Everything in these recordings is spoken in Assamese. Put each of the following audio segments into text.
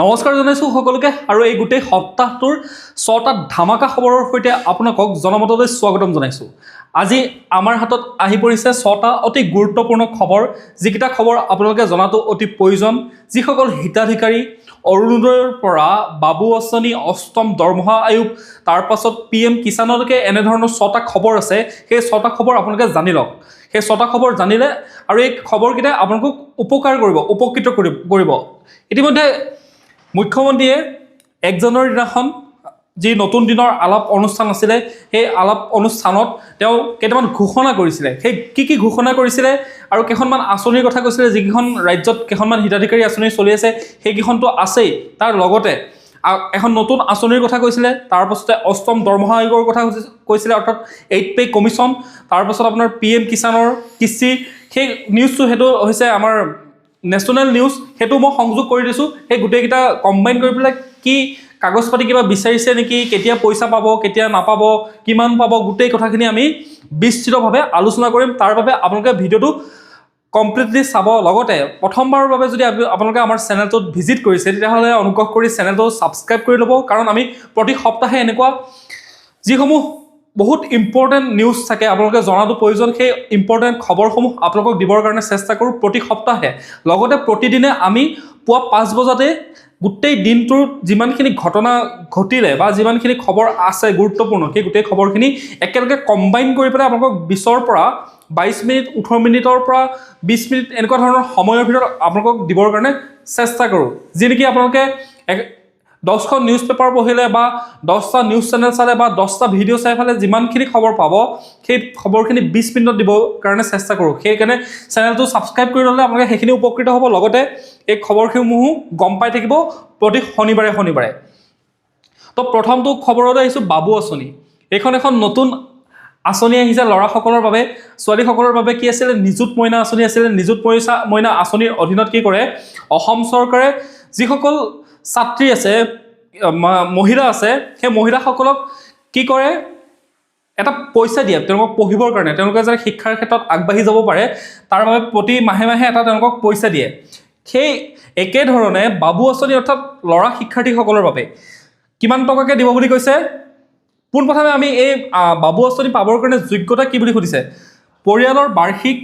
নমস্কাৰ জনাইছোঁ সকলোকে আৰু এই গোটেই সপ্তাহটোৰ 6টা ধামাকা খবৰৰ সৈতে আপোনালোকক জনমতলৈ স্বাগতম জনাইছোঁ। আজি আমাৰ হাতত আহি পৰিছে 6টা অতি গুৰুত্বপূৰ্ণ খবৰ, যিকেইটা খবৰ আপোনালোকে জনাটো অতি প্ৰয়োজন। যিসকল হিতাধিকাৰী অৰুণোদয়ৰ পৰা বাবু আঁচনি, অষ্টম দৰমহা আয়োগ, তাৰ পাছত PM কিষাণলৈকে এনেধৰণৰ 6টা খবৰ আছে। সেই 6টা খবৰ আপোনালোকে জানি লওক। সেই 6টা খবৰ জানিলে আৰু এই খবৰকেইটাই আপোনালোকক উপকাৰ কৰিব, উপকৃত কৰিব। ইতিমধ্যে মুখ্যমন্ত্ৰীয়ে 1 জানুৱাৰীৰ দিনাখন যি নতুন দিনৰ আলাপ অনুষ্ঠান আছিলে, সেই আলাপ অনুষ্ঠানত তেওঁ কেইটামান ঘোষণা কৰিছিলে। সেই কি ঘোষণা কৰিছিলে আৰু কেইখনমান আঁচনিৰ কথা কৈছিলে, যিকেইখন ৰাজ্যত কেইখনমান হিতাধিকাৰী আঁচনি চলি আছে সেইকেইখনতো আছেই। তাৰ লগতে এখন নতুন আঁচনিৰ কথা কৈছিলে, তাৰপাছতে অষ্টম দৰমহা আয়োগৰ কথা কৈছিলে, অৰ্থাৎ 8 পে কমিশ্যন, তাৰপাছত আপোনাৰ PM কিষাণৰ কৃষি, সেই নিউজটো সেইটো হৈছে আমাৰ নেশ্যনেল নিউজ, সেইটো মই সংযোগ কৰি দিছোঁ। সেই গোটেইকেইটা কম্বাইন কৰি পেলাই কি কাগজ পাতি কিবা বিচাৰিছে নেকি, কেতিয়া পইচা পাব, কেতিয়া নাপাব, কিমান পাব, গোটেই কথাখিনি আমি বিস্তৃতভাৱে আলোচনা কৰিম। তাৰ বাবে আপোনালোকে ভিডিঅ'টো কমপ্লিটলি চাব। লগতে প্ৰথমবাৰৰ বাবে যদি আপোনালোকে আমাৰ চেনেলটোত ভিজিট কৰিছে, তেতিয়াহ'লে অনুগ্ৰহ কৰি চেনেলটো ছাবস্ক্ৰাইব কৰি ল'ব, কাৰণ আমি প্ৰতি সপ্তাহে এনেকুৱা যিসমূহ বহুত ইম্পৰ্টেণ্ট নিউজ থাকে আপোনালোকে জনাটো প্ৰয়োজন, সেই ইম্পৰ্টেণ্ট খবৰসমূহ আপোনালোকক দিবৰ কাৰণে চেষ্টা কৰোঁ প্ৰতি সপ্তাহে। লগতে প্ৰতিদিনে আমি পুৱা 5 বজাতে গোটেই দিনটোৰ যিমানখিনি ঘটনা ঘটিলে বা যিমানখিনি খবৰ আছে গুৰুত্বপূৰ্ণ, সেই গোটেই খবৰখিনি একেলগে কম্বাইন কৰি পেলাই আপোনালোকক 20ৰ পৰা 22 মিনিট, 18 মিনিটৰ পৰা 20 মিনিট এনেকুৱা ধৰণৰ সময়ৰ ভিতৰত আপোনালোকক দিবৰ কাৰণে চেষ্টা কৰোঁ। যি নেকি আপোনালোকে 10খন নিউজ পেপাৰ পঢ়িলে বা 10টা নিউজ চেনেল চালে বা 10টা ভিডিঅ' চাই পেলাই যিমানখিনি খবৰ পাব, সেই খবৰখিনি 20 মিনিটত দিবৰ কাৰণে চেষ্টা কৰোঁ। সেইকাৰণে চেনেলটো ছাবস্ক্ৰাইব কৰি ল'লে আপোনালোকে সেইখিনি উপকৃত হ'ব। লগতে এই খবৰসমূহো গম পাই থাকিব প্ৰতি শনিবাৰে। তো প্ৰথমটো খবৰলৈ আহিছোঁ, বাবু আঁচনি। এইখন এখন নতুন আঁচনি আহিছে ল'ৰাসকলৰ বাবে। ছোৱালীসকলৰ বাবে কি আছিলে, নিযুত মইনা আঁচনি আছিলে। নিযুত মইনা আঁচনিৰ অধীনত কি কৰে, অসম চৰকাৰে যিসকল ছাত্ৰী আছে, মহিলা আছে, সেই মহিলাসকলক কি কৰে, এটা পইচা দিয়ে তেওঁলোকক পঢ়িবৰ কাৰণে, তেওঁলোকে যাতে শিক্ষাৰ ক্ষেত্ৰত আগবাঢ়ি যাব পাৰে, তাৰ বাবে প্ৰতি মাহে এটা তেওঁলোকক পইচা দিয়ে। সেই একেধৰণে বাবু আঁচনি অৰ্থাৎ ল'ৰা শিক্ষাৰ্থীসকলৰ বাবে কিমান টকাকৈ দিব বুলি কৈছে। পোনপ্ৰথমে আমি এই বাবু আঁচনি পাবৰ কাৰণে যোগ্যতা কি বুলি সুধিছে, পৰিয়ালৰ বাৰ্ষিক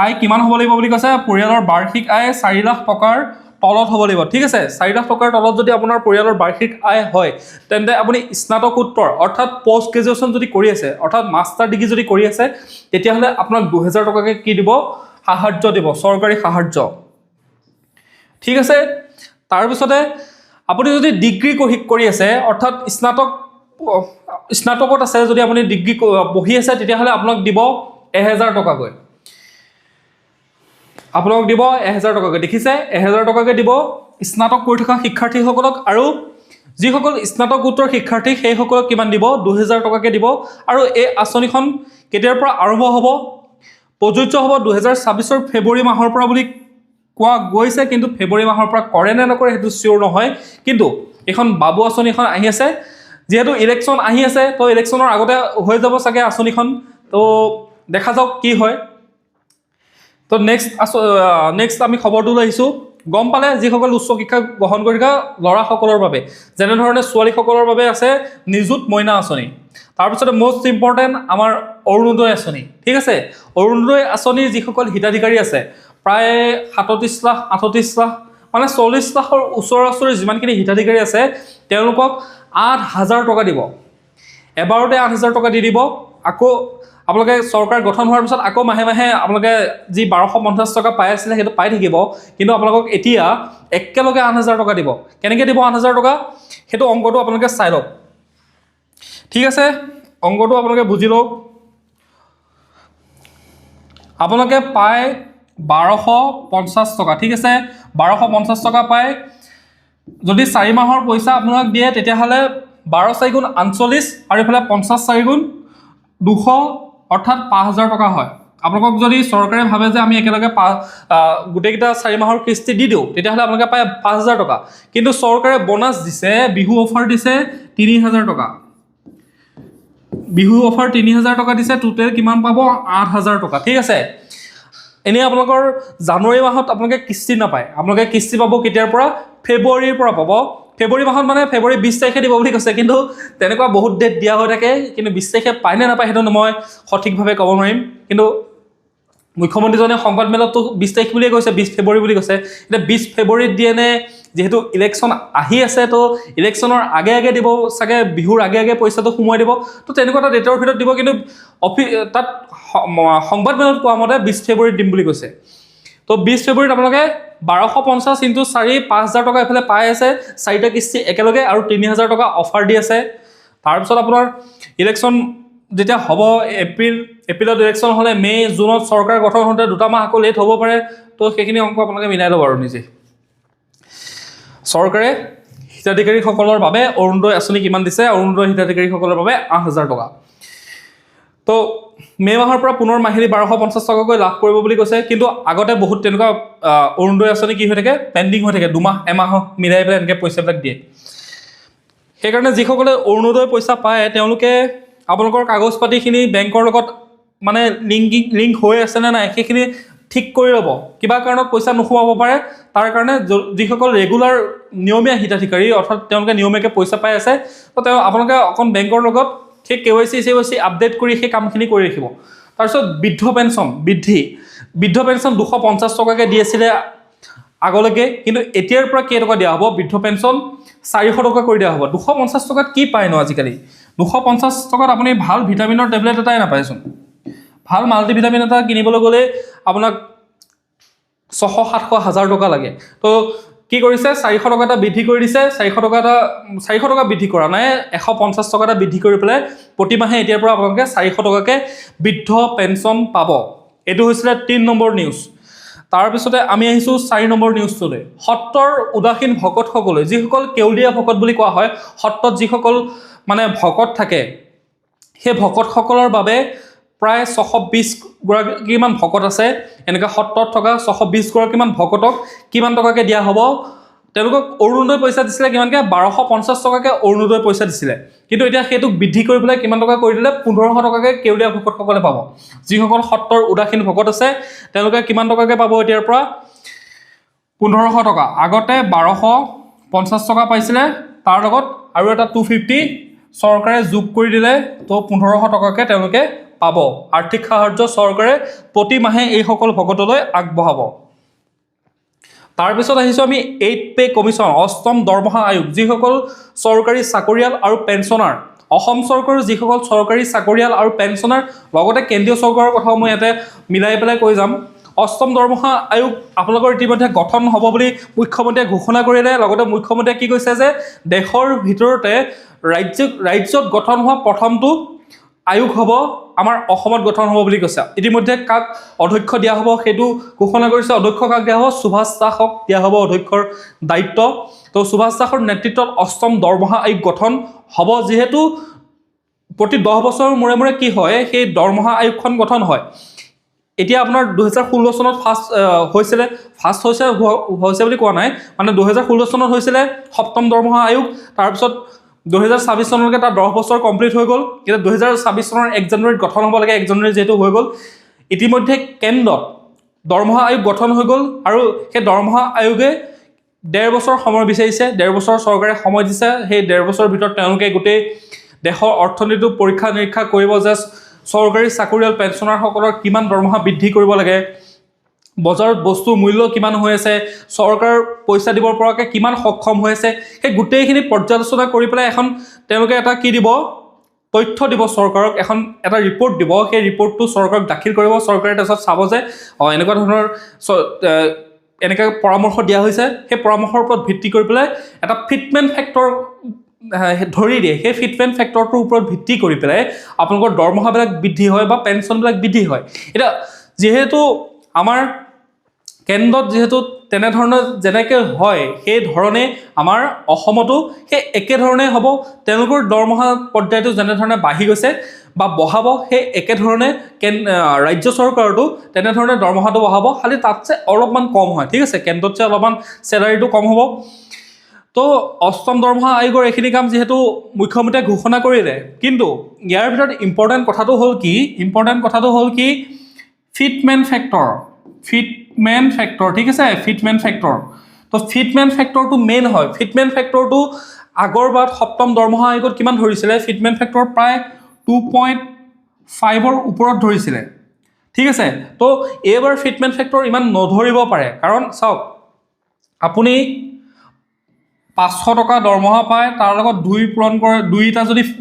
আয় কিমান হ'ব লাগিব বুলি কৈছে। পৰিয়ালৰ বাৰ্ষিক আয় 4 লাখ টকাৰ তলত হ'ব লাগিব। ঠিক আছে, 4 লাখ টকাৰ তলত যদি আপোনাৰ পৰিয়ালৰ বাৰ্ষিক আয় হয়, তেন্তে আপুনি স্নাতকোত্তৰ অৰ্থাৎ পষ্ট গ্ৰেজুৱেশ্যন যদি কৰি আছে, অৰ্থাৎ মাষ্টাৰ ডিগ্ৰী যদি কৰি আছে, তেতিয়াহ'লে আপোনাক 2000 টকাকৈ কি দিব, সাহাৰ্য দিব, চৰকাৰী সাহাৰ্য। ঠিক আছে, তাৰপিছতে আপুনি যদি ডিগ্ৰী কৰি আছে, অৰ্থাৎ স্নাতকত আছে, যদি আপুনি ডিগ্ৰী পঢ়ি আছে, তেতিয়াহ'লে আপোনাক দিব 1000 টকাকৈ। আপোনালোক দিব 1000 টকাকৈ। দেখিছে, 1000 টকাকৈ দিব স্নাতক কৰি থকা শিক্ষাৰ্থীসকলক, আৰু যিসকল স্নাতকোত্তৰ শিক্ষাৰ্থী সেইসকলক কিমান দিব, 2000 টকাকৈ দিব। আৰু এই আঁচনিখন কেতিয়াৰ পৰা আৰম্ভ হ'ব, প্ৰযোজ্য হ'ব 2026 ফেব্ৰুৱাৰী মাহৰ পৰা বুলি কোৱা গৈছে, কিন্তু ফেব্ৰুৱাৰী মাহৰ পৰা কৰে নে নকৰে সেইটো চিয়ৰ নহয়। কিন্তু এইখন বাবু আঁচনিখন আহি আছে, যিহেতু ইলেকশ্যন আহি আছে, তো ইলেকশ্যনৰ আগতে হৈ যাব চাগে আঁচনিখন, তো দেখা যাওক কি হয়। তো নেক্সট আমি খবৰটোলৈ আহিছোঁ। গম পালে, যিসকল উচ্চ শিক্ষা গ্ৰহণ কৰি থকা ল'ৰাসকলৰ বাবে, যেনেধৰণে ছোৱালীসকলৰ বাবে আছে নিযুত মইনা আঁচনি, তাৰপিছতে মষ্ট ইম্পৰ্টেণ্ট আমাৰ অৰুণোদয় আঁচনি। ঠিক আছে, অৰুণোদয় আঁচনিৰ যিসকল হিতাধিকাৰী আছে, প্ৰায় 37 লাখ 38 লাখ, মানে 40 লাখৰ ওচৰা-ওচৰি যিমানখিনি হিতাধিকাৰী আছে, তেওঁলোকক 8000 টকা দিব। এবাৰতে 8000 টকা দি দিব। আকৌ আপোনালোকে চৰকাৰ গঠন হোৱাৰ পিছত আকৌ মাহে আপোনালোকে যি 1250 টকা পাই আছিলে সেইটো পাই থাকিব, কিন্তু আপোনালোকক এতিয়া একেলগে 8000 টকা দিব। কেনেকৈ দিব 8000 টকা, সেইটো অংকটো আপোনালোকে চাই লওক। ঠিক আছে, অংকটো আপোনালোকে বুজি লওক। আপোনালোকে পায় 1250 টকা। ঠিক আছে, 1250 টকা পায়। যদি 4 মাহৰ পইচা আপোনাক দিয়ে, তেতিয়াহ'লে 12 4 গুণ 48, আৰু এইফালে 50 4 গুণ 200, অৰ্থাৎ 5000 টকা হয়। আপোনালোকক যদি চৰকাৰে ভাবে যে আমি একেলগে গোটেইকেইটা 4 মাহৰ কিস্তি দি দিওঁ, তেতিয়াহ'লে আপোনালোকে পায় 5000 টকা। কিন্তু চৰকাৰে বোনাছ দিছে, বিহু অফাৰ দিছে 3000 টকা। বিহু অফাৰ 3000 টকা দিছে, টোটেল কিমান পাব, 8000 টকা। ঠিক আছে, এনেই আপোনালোকৰ জানুৱাৰী মাহত আপোনালোকে কিস্তি নাপায়, আপোনালোকে কিস্তি পাব কেতিয়াৰ পৰা, ফেব্ৰুৱাৰীৰ পৰা পাব। ফেব্ৰুৱাৰী মাহত মানে ফেব্ৰুৱাৰী 20 তাৰিখে দিব বুলি কৈছে, কিন্তু তেনেকুৱা বহুত ডেট দিয়া হৈ থাকে, কিন্তু 20 তাৰিখে পায় নে নাপায় সেইটো মই সঠিকভাৱে ক'ব নোৱাৰিম। কিন্তু মুখ্যমন্ত্ৰীজনে সংবাদমেলতো 20 তাৰিখ বুলিয়ে কৈছে, 20 ফেব্ৰুৱাৰী বুলি কৈছে। এতিয়া 20 ফেব্ৰুৱাৰীত দিয়ে নে, যিহেতু ইলেকশ্যন আহি আছে, তো ইলেকশ্যনৰ আগে আগে দিব চাগে, বিহুৰ আগে আগে পইচাটো সোমোৱাই দিব, তো তেনেকুৱা এটা ডেটৰ ভিতৰত দিব। কিন্তু তাত সংবাদমেলত কোৱা মতে 20 ফেব্ৰুৱাৰীত দিম বুলি কৈছে। তো 20 ফেব্ৰুৱাৰীত আপোনালোকে 1250 × 4 5,000 টকা এফালে পাই আছে, 4টা কিস্তি একেলগে, আৰু 3,000 টকা অফাৰ দি আছে। তাৰপিছত আপোনাৰ ইলেকশ্যন যেতিয়া হ'ব, এপ্ৰিলত ইলেকশ্যন হ'লে মে' জুনত চৰকাৰ গঠন হওঁতে 2 মাহ আকৌ লেট হ'ব পাৰে। তো সেইখিনি অংক আপোনালোকে মিলাই ল'ব আৰু নিজে। চৰকাৰে হিতাধিকাৰীসকলৰ বাবে অৰুণোদয় আঁচনি কিমান দিছে? অৰুণোদয় হিতাধিকাৰীসকলৰ বাবে 8,000 টকা। তো মে' মাহৰ পৰা পুনৰ মাহিলী 1250 টকাকৈ লাভ কৰিব বুলি কৈছে। কিন্তু আগতে বহুত তেনেকুৱা অৰুণোদয় আঁচনি কি হৈ থাকে, পেণ্ডিং হৈ থাকে, 2 মাহ এমাহ মিলাই পেলাই এনেকৈ পইচাবিলাক দিয়ে। সেইকাৰণে যিসকলে অৰুণোদয় পইচা পায়, তেওঁলোকে আপোনালোকৰ কাগজ পাতিখিনি বেংকৰ লগত মানে লিংক হৈ আছে নে নাই সেইখিনি ঠিক কৰি ল'ব। কিবা কাৰণত পইচা নোসোমাব পাৰে, তাৰ কাৰণে যিসকল ৰেগুলাৰ নিয়মীয়া হিতাধিকাৰী, অৰ্থাৎ তেওঁলোকে নিয়মীয়াকৈ পইচা পাই আছে, তো আপোনালোকে অকণ বেংকৰ লগত সেই KYC আপডেট কৰি সেই কামখিনি কৰি ৰাখিব। তাৰপিছত বৃদ্ধ পেঞ্চন বৃদ্ধ পেঞ্চন 250 টকাকৈ দি আছিলে আগলৈকে, কিন্তু এতিয়াৰ পৰা কেইটকা দিয়া হ'ব? বৃদ্ধ পেঞ্চন 400 টকা কৰি দিয়া হ'ব। 250 টকাত কি পায় ন আজিকালি? 250 টকাত আপুনি ভাল ভিটামিনৰ টেবলেট এটাই নাপায়চোন। ভাল মাল্টিভিটামিন এটা কিনিবলৈ গ'লে আপোনাক 600, 700, 1000 টকা লাগে। তো কি কৰিছে? 400 টকা এটা বৃদ্ধি কৰি দিছে। 400 টকা বৃদ্ধি কৰা নাই, 150 টকা এটা বৃদ্ধি কৰি পেলাই প্ৰতিমাহে এতিয়াৰ পৰা আপোনালোকে 400 টকাকৈ বৃদ্ধ পেঞ্চন পাব। এইটো হৈছিলে 3 নম্বৰ নিউজ। তাৰপিছতে আমি আহিছোঁ 4 নম্বৰ নিউজটোলৈ। সত্ৰৰ উদাসীন ভকতসকলে, যিসকল কেউলীয়া ভকত বুলি কোৱা হয়, সত্ৰত যিসকল মানে ভকত থাকে, সেই ভকতসকলৰ বাবে প্ৰায় 620 গৰাকীমান ভকত আছে। এনেকৈ সত্ৰত থকা 620 গৰাকীমান ভকতক কিমান টকাকৈ দিয়া হ'ব? তেওঁলোকক অৰুণোদয় পইচা দিছিলে কিমানকৈ? 1250 টকাকৈ অৰুণোদয় পইচা দিছিলে। কিন্তু এতিয়া সেইটোক বৃদ্ধি কৰি পেলাই কিমান টকা কৰি দিলে? 1500 টকাকৈ কেউলীয়া ভকতসকলে পাব। যিসকল সত্ৰৰ উদাসীন ভকত আছে, তেওঁলোকে কিমান টকাকৈ পাব এতিয়াৰ পৰা? 1500 টকা। আগতে 1250 টকা পাইছিলে, তাৰ লগত আৰু এটা 250 চৰকাৰে যোগ কৰি দিলে, তো 1500 টকাকৈ তেওঁলোকে পাব। আৰ্থিক সাহায্য চৰকাৰে প্ৰতি মাহে এইসকল ভকতলৈ আগবঢ়াব। তাৰপিছত আহিছোঁ আমি 8 পে কমিশ্যন, 8ম দৰমহা আয়োগ, যিসকল চৰকাৰী চাকৰিয়াল আৰু পেঞ্চনাৰ। অসম চৰকাৰৰ যিসকল চৰকাৰী চাকৰিয়াল আৰু পেঞ্চনাৰ, লগতে কেন্দ্ৰীয় চৰকাৰৰ কথাও মই ইয়াতে মিলাই পেলাই কৈ যাম। 8ম দৰমহা আয়োগ আপোনালোকৰ ইতিমধ্যে গঠন হ'ব বুলি মুখ্যমন্ত্ৰীয়ে ঘোষণা কৰিলে। লগতে মুখ্যমন্ত্ৰীয়ে কি কৈছে যে দেশৰ ভিতৰতে ৰাজ্যত গঠন হোৱা প্ৰথমটো আয়োগ হ'ব আমাৰ অসমত গঠন হ'ব বুলি কৈছে। ইতিমধ্যে কাক অধ্যক্ষ দিয়া হ'ব সেইটো ঘোষণা কৰিছে। অধ্যক্ষ কাক দিয়া হ'ব? সুভাষ দাসক দিয়া হ'ব অধ্যক্ষৰ দায়িত্ব। তো সুভাষ দাসৰ নেতৃত্বত 8ম দৰমহা আয়োগ গঠন হ'ব। যিহেতু প্ৰতি 10 বছৰৰ মূৰে মূৰে কি হয়, সেই দৰমহা আয়োগখন গঠন হয়। এতিয়া আপোনাৰ 2016 চনত ফাৰ্ষ্ট হৈছে বুলি কোৱা নাই, মানে 2016 চনত হৈছিলে 7ম দৰমহা আয়োগ। তাৰপিছত 2026 চনলৈকে তাৰ 10 বছৰ কমপ্লিট হৈ গ'ল। এতিয়া 2026 চনৰ 1 জানুৱাৰীত গঠন হ'ব লাগে, 1 জানুৱাৰী যিহেতু হৈ গ'ল। ইতিমধ্যে কেন্দ্ৰত দৰমহা আয়োগ গঠন হৈ গ'ল, আৰু সেই দৰমহা আয়োগে 1.5 বছৰ সময় বিচাৰিছে। 1.5 বছৰ চৰকাৰে সময় দিছে। সেই 1.5 বছৰৰ ভিতৰত তেওঁলোকে গোটেই দেশৰ অৰ্থনীতিটো পৰীক্ষা নিৰীক্ষা কৰিব যে চৰকাৰী চাকৰিয়াল পেঞ্চনাৰসকলৰ কিমান দৰমহা বৃদ্ধি কৰিব লাগে, বজাৰত বস্তুৰ মূল্য কিমান হৈ আছে, চৰকাৰ পইচা দিবৰ পৰাকৈ কিমান সক্ষম হৈ আছে, সেই গোটেইখিনি পৰ্যালোচনা কৰি পেলাই এখন তেওঁলোকে এটা কি দিব? তথ্য দিব চৰকাৰক, এটা ৰিপৰ্ট দিব। সেই ৰিপৰ্টটো চৰকাৰক দাখিল কৰিব। চৰকাৰে তাৰপিছত চাব যে এনেকুৱা ধৰণৰ এনেকৈ পৰামৰ্শ দিয়া হৈছে। সেই পৰামৰ্শৰ ওপৰত ভিত্তি কৰি পেলাই এটা ফিটমেণ্ট ফেক্টৰ ধৰি দিয়ে। সেই ফিটমেণ্ট ফেক্টৰটোৰ ওপৰত ভিত্তি কৰি পেলাই আপোনালোকৰ দৰমহাবিলাক বৃদ্ধি হয় বা পেঞ্চনবিলাক বৃদ্ধি হয়। এতিয়া যিহেতু আমাৰ কেন্দ্ৰত যিহেতু তেনেধৰণৰ যেনেকৈ হয়, সেই ধৰণে আমাৰ অসমতো সেই একেধৰণে হ'ব। তেওঁলোকৰ দৰমহা পৰ্যায়টো যেনেধৰণে বাঢ়ি গৈছে বা বঢ়াব, সেই একেধৰণে ৰাজ্য চৰকাৰতো তেনেধৰণে দৰমহাটো বঢ়াব, খালি তাতছে অলপমান কম হয়। ঠিক আছে, কেন্দ্ৰতছে অলপমান চেলাৰীটো কম হ'ব। তো 8ম দৰমহা আয়োগৰ এইখিনি কাম যিহেতু মুখ্যমন্ত্ৰীয়ে ঘোষণা কৰিলে, কিন্তু ইয়াৰ ভিতৰত ইম্পৰ্টেণ্ট কথাটো হ'ল কি ফিটমেণ্ট ফেক্টৰ, ঠিক আছে, ফিটমেণ্ট ফেক্টৰ। তো ফিটমেণ্ট ফেক্টৰটো মেইন হয়। ফিটমেণ্ট ফেক্টৰটো আগৰবাৰ সপ্তম দৰমহা আয়োগত কিমান ধৰিছিলে? ফিটমেণ্ট ফেক্টৰ প্ৰায় 2.5ৰ ওপৰত ধৰিছিলে, ঠিক আছে। তো এইবাৰ ফিটমেণ্ট ফেক্টৰ ইমান নধৰিব পাৰে, কাৰণ চাওক আপুনি 500 টকা দৰমহা পায়, তাৰ লগত 2 পূৰণ কৰে,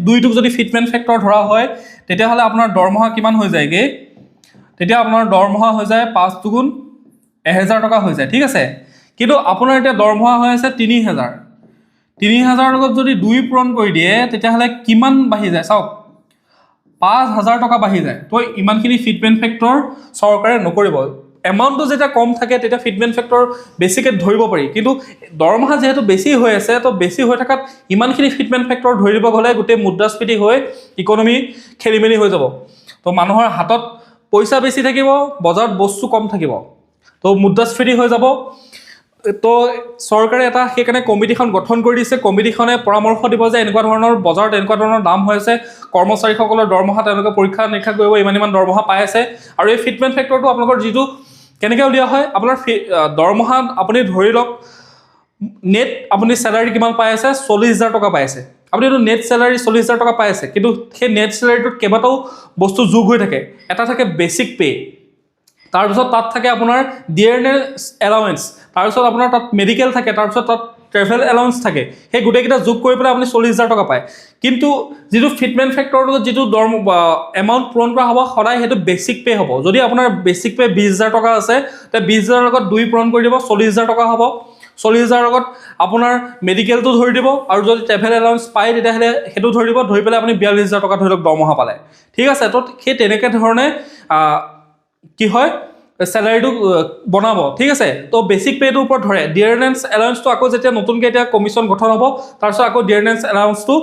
দুইটোক যদি ফিটমেণ্ট ফেক্টৰ ধৰা হয় তেতিয়াহ'লে আপোনাৰ দৰমহা কিমান হৈ যায়গৈ? তেতিয়া আপোনাৰ দৰমহা হৈ যায় 5 দুগুণ 1000 টকা হৈ যায়, ঠিক আছে। কিন্তু আপোনাৰ এতিয়া দৰমহা হৈ আছে 3000, 3000 লগত যদি 2 পূৰণ কৰি দিয়ে তেতিয়াহ'লে কিমান বাঢ়ি যায় চাওক, 5000 টকা বাঢ়ি যায়। তো ইমানখিনি ফিটমেণ্ট ফেক্টৰ চৰকাৰে নকৰিব। এমাউণ্টটো যেতিয়া কম থাকে তেতিয়া ফিটমেণ্ট ফেক্টৰ বেছিকৈ ধৰিব পাৰি, কিন্তু দৰমহা যিহেতু বেছি হৈ আছে, তো বেছি হৈ থকাত ইমানখিনি ফিটমেণ্ট ফেক্টৰ ধৰি দিব গ'লে গোটেই মুদ্ৰাস্ফীতি হৈ ইকনমি খেলি মেলি হৈ যাব। তো মানুহৰ হাতত পইচা বেছি থাকিব, বজাৰত বস্তু কম থাকিব, তো মুদ্ৰাস্ফীতি হৈ যাব। তো চৰকাৰে এটা সেইকাৰণে কমিটিখন গঠন কৰি দিছে। কমিটিখনে পৰামৰ্শ দিব যে এনেকুৱা ধৰণৰ বজাৰত এনেকুৱা ধৰণৰ দাম হৈ আছে, কৰ্মচাৰীসকলৰ দৰমহা তেওঁলোকে পৰীক্ষা নিৰীক্ষা কৰিব, ইমান দৰমহা পাই আছে। আৰু এই ফিটমেণ্ট ফেক্টৰটো আপোনালোকৰ যিটো কেনেকৈ উলিওৱা হয়, আপোনাৰ দৰমহা আপুনি ধৰি লওক নেট আপুনি চেলাৰী কিমান পাই আছে? 40000 টকা পাই আছে। আপুনি এইটো নেট চেলাৰী 40000 টকা পাই আছে, কিন্তু সেই নেট চেলাৰীটোত কেইবাটাও বস্তু যোগ হৈ থাকে। এটা থাকে বেছিক পে', তাৰপিছত তাত থাকে আপোনাৰ ডিয়াৰনেছ এলাউৱেঞ্চ, তাৰপিছত আপোনাৰ তাত মেডিকেল থাকে, তাৰপিছত তাত ট্ৰেভেল এলাউঞ্চ থাকে। সেই গোটেইকেইটা যোগ কৰি পেলাই আপুনি 40000 টকা পায়। কিন্তু যিটো ফিটমেণ্ট ফেক্টৰৰ লগত যিটো এমাউণ্ট পূৰণ কৰা হ'ব সদায় সেইটো বেছিক পে' হ'ব। যদি আপোনাৰ বেছিক পে' 20000 টকা আছে, তেতিয়া 20000 লগত 2 পূৰণ কৰি দিব, 40000 টকা হ'ব। 40000 লগত আপোনাৰ মেডিকেলটো ধৰি দিব, আৰু যদি ট্ৰেভেল এলাউঞ্চ পায় তেতিয়াহ'লে সেইটো ধৰি দিব, ধৰি পেলাই আপুনি 42000 টকা ধৰি লওক দৰমহা পালে, ঠিক আছে। তো সেই তেনেকৈ ধৰণে কি হয় চেলাৰীটো বনাব, ঠিক আছে। তো বেছিক পে'টোৰ ওপৰত ধৰে। ডিয়াৰনেছ এলাউঞ্চটো আকৌ যেতিয়া নতুনকৈ এতিয়া কমিশ্যন গঠন হ'ব, তাৰপিছত আকৌ ডিয়াৰনেছ এলাউঞ্চটো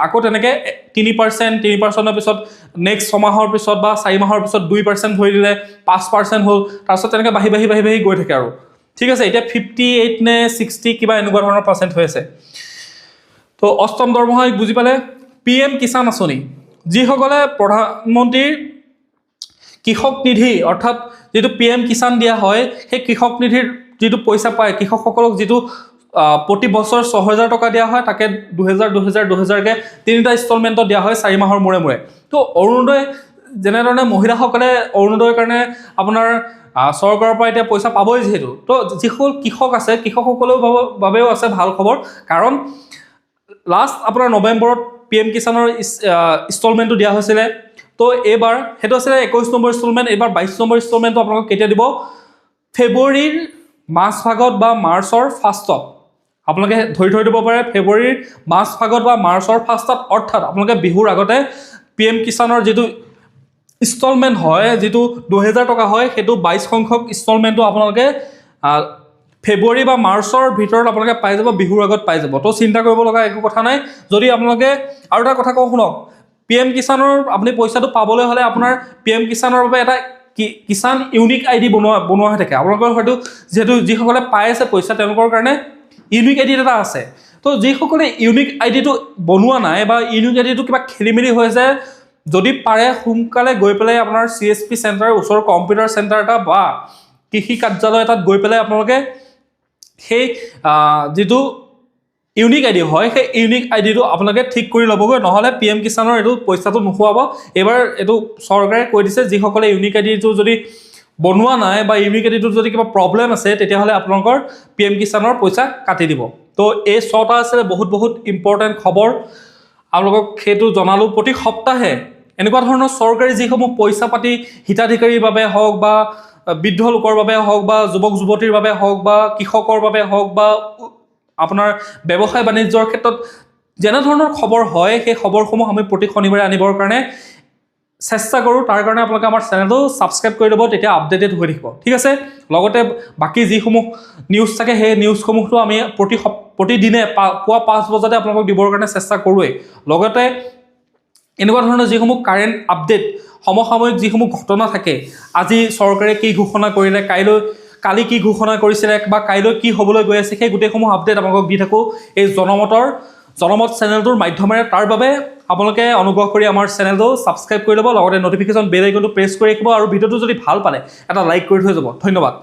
আকৌ তেনেকৈ 3%ৰ পিছত নেক্সট 6 মাহৰ পিছত বা 4 মাহৰ পিছত 2% ধৰি দিলে, 5% হ'ল, তাৰপিছত তেনেকৈ বাঢ়ি গৈ থাকে আৰু, ঠিক আছে। এতিয়া 58 নে 60 কিবা এনেকুৱা ধৰণৰ পাৰ্চেণ্ট হৈ আছে। তো অষ্টম দৰমহা বুজি পালে। PM কিষাণ আঁচনি, যিসকলে প্ৰধানমন্ত্ৰীৰ কৃষক নিধি অৰ্থাৎ যিটো PM কিষাণ দিয়া হয়, সেই কৃষক নিধিৰ যিটো পইচা পায়, কৃষকসকলক যিটো প্ৰতি বছৰ 6000 টকা দিয়া হয়, তাকে 2000কৈ 3টা ইনষ্টলমেণ্টত দিয়া হয় 4 মাহৰ মূৰে মূৰে। তো অৰুণোদয় যেনেধৰণে মহিলাসকলে অৰুণোদয়ৰ কাৰণে আপোনাৰ চৰকাৰৰ পৰা এতিয়া পইচা পাবই যিহেতু, তো যিসকল কৃষক আছে কৃষকসকলৰ বাবেও আছে ভাল খবৰ, কাৰণ লাষ্ট আপোনাৰ নৱেম্বৰত PM কিষাণৰ ইনষ্টলমেণ্টটো দিয়া হৈছিলে। তো এইবাৰ সেইটো আছিলে 21 নম্বৰ ইনষ্টলমেণ্ট, এইবাৰ 22 নম্বৰ ইনষ্টলমেণ্টটো আপোনালোকক কেতিয়া দিব? ফেব্ৰুৱাৰীৰ মাজভাগত বা মাৰ্চৰ ফাৰ্ষ্টত। আপোনালোকে ধৰি দিব পাৰে ফেব্ৰুৱাৰীৰ মাজভাগত বা মাৰ্চৰ ফাৰ্ষ্টত, অৰ্থাৎ আপোনালোকে বিহুৰ আগতে PM কিষাণৰ যিটো ইনষ্টলমেণ্ট হয়, যিটো 2000 টকা হয়, সেইটো 22 সংখ্যক ইনষ্টলমেণ্টটো আপোনালোকে ফেব্ৰুৱাৰী বা মাৰ্চৰ ভিতৰত আপোনালোকে পাই যাব, বিহুৰ আগত পাই যাব। তো চিন্তা কৰিব লগা একো কথা নাই। যদি আপোনালোকে আৰু এটা কথা কওঁ শুনক, PM কিষাণৰ আপুনি পইচাটো পাবলৈ হ'লে আপোনাৰ PM কিষাণৰ বাবে এটা কিষাণ ইউনিক ID বনোৱা হৈ থাকে। আপোনালোকৰ হয়তো যিহেতু যিসকলে পাই আছে পইচা, তেওঁলোকৰ কাৰণে ইউনিক ID এটা আছে। তো যিসকলে ইউনিক IDটো বনোৱা নাই বা ইউনিক IDটো কিবা খেলি মেলি হৈছে, যদি পাৰে সোনকালে গৈ পেলাই আপোনাৰ CSP চেণ্টাৰ, ওচৰৰ কম্পিউটাৰ চেণ্টাৰ এটা বা কৃষি কাৰ্যালয় এটাত গৈ পেলাই আপোনালোকে সেই যিটো ইউনিক ID হয়, সেই ইউনিক IDটো আপোনালোকে ঠিক কৰি ল'বগৈ, নহ'লে PM কিষাণৰ এইটো পইচাটো নোখোৱাব। এইবাৰ এইটো চৰকাৰে কৈ দিছে, যিসকলে ইউনিক IDটো যদি বনোৱা নাই বা ইউনিক IDটোত যদি কিবা প্ৰব্লেম আছে, তেতিয়াহ'লে আপোনালোকৰ PM কিষাণৰ পইচা কাটি দিব। তো এই 6টা আছিলে বহুত ইম্পৰ্টেণ্ট খবৰ, আপোনালোকক সেইটো জনালোঁ। প্ৰতি সপ্তাহে এনেকুৱা ধৰণৰ চৰকাৰী যিসমূহ পইচা পাতি হিতাধিকাৰীৰ বাবে হওক বা বৃদ্ধ লোকৰ বাবে হওক বা যুৱক যুৱতীৰ বাবে হওক বা কৃষকৰ বাবে হওক বা আপোনাৰ ব্যৱসায় বাণিজ্যৰ ক্ষেত্ৰত যেনেধৰণৰ খবৰ হয়, সেই খবৰসমূহ আমি প্ৰতি শনিবাৰে আনিবৰ কাৰণে চেষ্টা কৰোঁ। তাৰ কাৰণে আপোনালোকে আমাৰ চেনেলটো ছাবস্ক্ৰাইব কৰি ল'ব, তেতিয়া আপডেটেড হৈ থাকিব, ঠিক আছে। লগতে বাকী যিসমূহ নিউজ থাকে, সেই নিউজসমূহটো আমি প্ৰতিদিনে পুৱা 5 বজাতে আপোনালোকক দিবৰ কাৰণে চেষ্টা কৰোঁৱেই। লগতে এনেকুৱা ধৰণৰ যিসমূহ কাৰেণ্ট আপডেট, সমসাময়িক যিসমূহ ঘটনা থাকে, আজি চৰকাৰে কি ঘোষণা কৰিলে, কালি কি ঘোষণা কৰিছিলে বা কাইলৈ কি হ'বলৈ গৈ আছে, সেই গোটেইসমূহ আপডেট আপোনালোকক দি থাকোঁ এই জনমত চেনেলটোৰ মাধ্যমেৰে। তাৰ বাবে আপোনালোকে অনুগ্ৰহ কৰি আমাৰ চেনেলটো ছাবস্ক্ৰাইব কৰি ল'ব, লগতে নটিফিকেশ্যন বেল আইকনটো প্ৰেছ কৰি ৰাখিব, আৰু ভিডিঅ'টো যদি ভাল পালে এটা লাইক কৰি থৈ যাব। ধন্যবাদ।